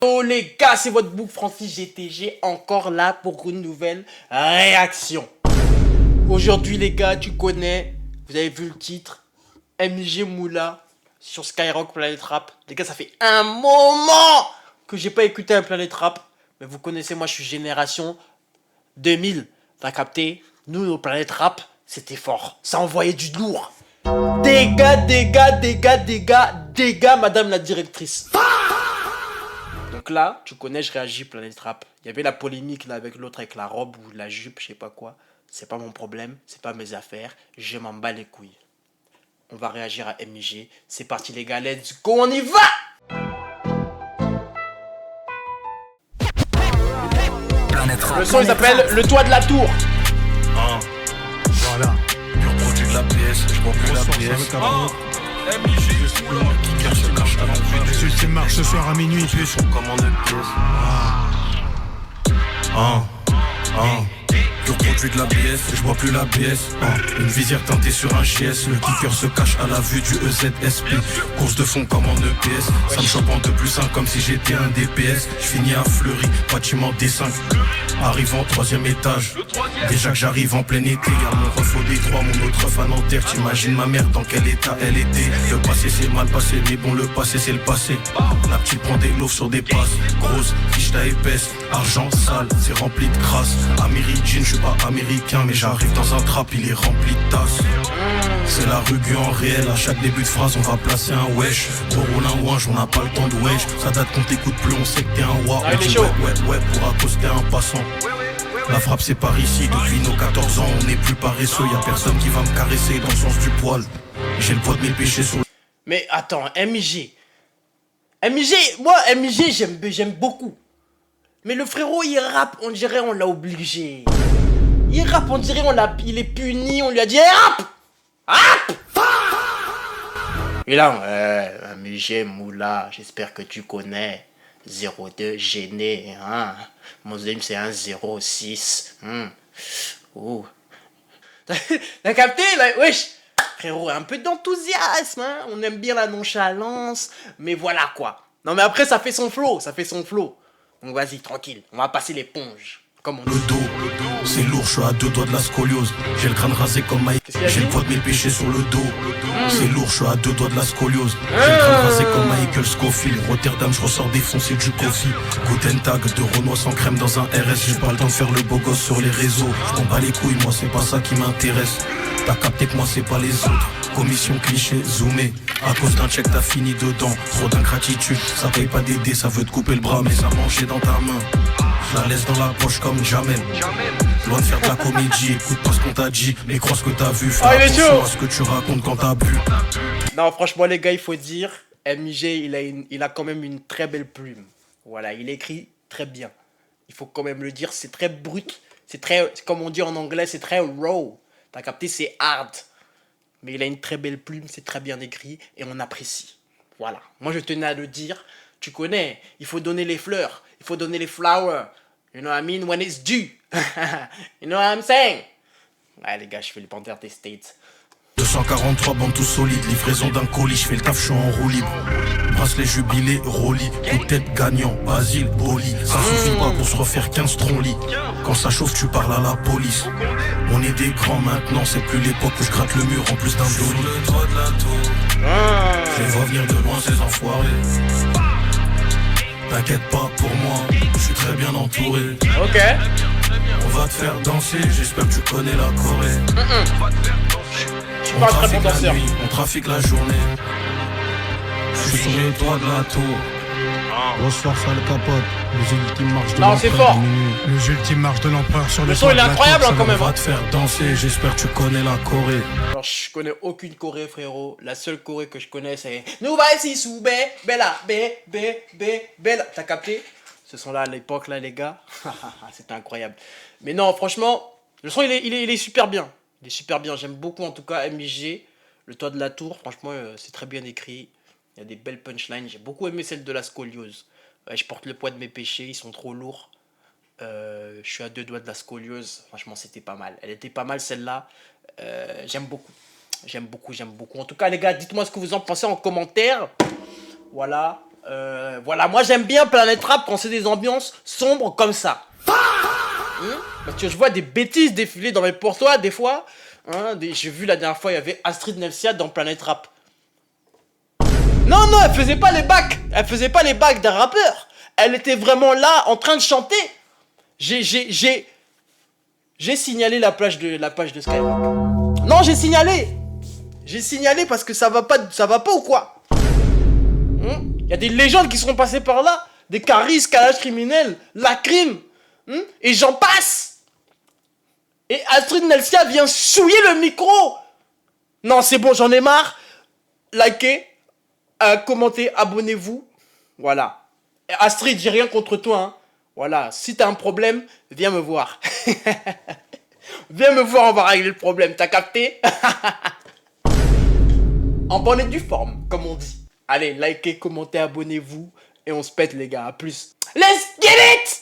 Oh les gars, c'est votre bouc Francis GTG, encore là pour une nouvelle réaction. Aujourd'hui les gars, tu connais, vous avez vu le titre, MJ Moula sur Skyrock Planet Rap. Les gars, ça fait un moment que j'ai pas écouté un Planet Rap. Mais vous connaissez, moi je suis génération 2000. T'as capté? Nous, nos Planet Rap, c'était fort. Ça envoyait du lourd. Dégâts, madame la directrice. Donc là, tu connais, je réagis Planet Rap. Il y avait la polémique là avec l'autre avec la robe ou la jupe, je sais pas quoi. C'est pas mon problème, c'est pas mes affaires. Je m'en bats les couilles. On va réagir à MJ. C'est parti les gars, let's go, on y va! Le son il s'appelle Le Toit de la Tour. Voilà. Pur produit de la pièce, je prends plus la pièce. Les ultimes marches ce soir à minuit, plus commande de pièces. Pur produit de la pièce, je bois plus la pièce. Une visière teintée sur un GS, le kicker se cache à la vue du EZSP. Course de fond comme en EPS, ça me chope en 2+1 comme si j'étais un DPS. Je finis à Fleury, bâtiment D5. Arrivant au 3e étage, déjà que j'arrive en plein été. Y'a mon ref au Détroit, mon autre ref à Nanterre. T'imagines ma mère dans quel état elle était. Le passé c'est mal passé, mais bon le passé c'est le passé. La petite prend des loaves sur des passes, grosse, ficheta épaisse, argent sale, c'est rempli de crasse. Américaine, je suis pas américain, mais j'arrive dans un trap, il est rempli de tasses. C'est la rue en réel, à chaque début de phrase on va placer un wesh. Gros roule un ouinge, on n'a pas le temps de wesh. Ça date qu'on t'écoute plus, on sait que t'es un wa. On dit ouais pour accoster un passant. La frappe c'est par ici, depuis nos 14 ans on n'est plus paresseux. Y'a personne qui va me caresser dans le sens du poil. J'ai le poids de mes péchés sur. Mais attends, moi MJ j'aime beaucoup. Mais le frérot il rappe, on dirait on l'a obligé. Il rappe, on dirait il est puni, on lui a dit rap. Et là, MJ Moula, j'espère que tu connais 02 gêné, hein. Mon deuxième c'est un 06. Oh. T'as capté là, wesh. Frérot, un peu d'enthousiasme, hein. On aime bien la nonchalance, mais voilà quoi. Non mais après ça fait son flow. Donc vas-y, tranquille, on va passer l'éponge. Comme on dit. Le dos, c'est lourd, je suis à 2 doigts de la scoliose. J'ai le crâne rasé comme Mike, j'ai le poids de mes péchés sur le dos. C'est lourd, je suis à 2 doigts de la scoliose. J'ai le crâne rasé comme Michael Scofield. Rotterdam, je ressors défoncé du coffee. Guten Tag, de Renoir sans crème dans un RS. J'ai pas le temps de faire le beau gosse sur les réseaux. Je m'en bats les couilles, moi c'est pas ça qui m'intéresse. T'as capté que moi c'est pas les autres. Commission cliché, zoomé. À cause d'un check t'as fini dedans. Trop d'ingratitude, ça paye pas d'aider. Ça veut te couper le bras mais ça mangeait dans ta main. Je la laisse dans la poche comme Jamel. Loin de faire de la comédie, écoute pas ce qu'on t'a dit, mais crois ce que t'as vu. Fais attention à ce que tu racontes quand t'as bu. Non franchement les gars, il faut dire, MJ il a quand même une très belle plume. Voilà, il écrit très bien. Il faut quand même le dire, c'est très brut. C'est très, comme on dit en anglais, c'est très raw. T'as capté, c'est hard. Mais il a une très belle plume, c'est très bien écrit et on apprécie. Voilà, moi je tenais à le dire. Tu connais, il faut donner les fleurs, il faut donner les flowers. You know what I mean? When it's due. You know what I'm saying? Ouais les gars, je fais le Panther des States. 243 bandes tout solides, livraison d'un colis, je fais le taf, je suis en roue libre. Bracelet jubilé, Rolly, coup de tête gagnant, Basile, Boli. Ça suffit pas pour se refaire 15 troncs-lits. Quand ça chauffe, tu parles à la police. On est des grands maintenant, c'est plus l'époque où je gratte le mur en plus d'un dolly. Sur le toit de la tour, je les vois venir de loin ces enfoirés. T'inquiète pas pour moi, je suis très bien entouré. Ok. On va te faire danser, j'espère que tu connais la Corée. Je suis pas un très bon danseur. On trafique la journée. Je suis sur le toit de la tour. Bonsoir, ça le capote. Les ultimes marches de Non, c'est fort. Les ultimes marches de l'empereur sur Le son il est incroyable hein, quand même. On va te faire danser, j'espère que tu connais la Corée. Alors je connais aucune Corée frérot. La seule Corée que je connais c'est Nous voici sous Bella, Bella. T'as capté? Ce son là à l'époque là les gars. C'était incroyable. Mais non franchement, le son il est super bien. Il est super bien, j'aime beaucoup en tout cas MJ. Le Toit de la Tour, franchement c'est très bien écrit. Il y a des belles punchlines. J'ai beaucoup aimé celle de la scoliose. Ouais, je porte le poids de mes péchés, ils sont trop lourds. Je suis à 2 doigts de la scoliose. Franchement, c'était pas mal. Elle était pas mal celle-là. J'aime beaucoup. J'aime beaucoup. En tout cas, les gars, dites-moi ce que vous en pensez en commentaire. Voilà. Voilà, moi j'aime bien Planète Rap quand c'est des ambiances sombres comme ça. Parce que je vois des bêtises défiler dans mes portois des fois. J'ai vu la dernière fois, il y avait Astrid Nelsia dans Planète Rap. Non, non, elle faisait pas les bacs. Elle faisait pas les bacs d'un rappeur. Elle était vraiment là, en train de chanter. J'ai signalé la page de Skyrock. Non, j'ai signalé. J'ai signalé parce que ça va pas ou quoi? Il y a des légendes qui sont passées par là. Des caris, calage criminel, la crime. Et j'en passe. Et Astrid Nelsia vient souiller le micro. Non, c'est bon, j'en ai marre. Likez, commentez, abonnez-vous. Voilà. Et Astrid, j'ai rien contre toi. Hein. Voilà. Si t'as un problème, viens me voir. Viens me voir, on va régler le problème. T'as capté? En bonne et due forme, comme on dit. Allez, likez, commentez, abonnez-vous. Et on se pète, les gars. À plus. Let's get it!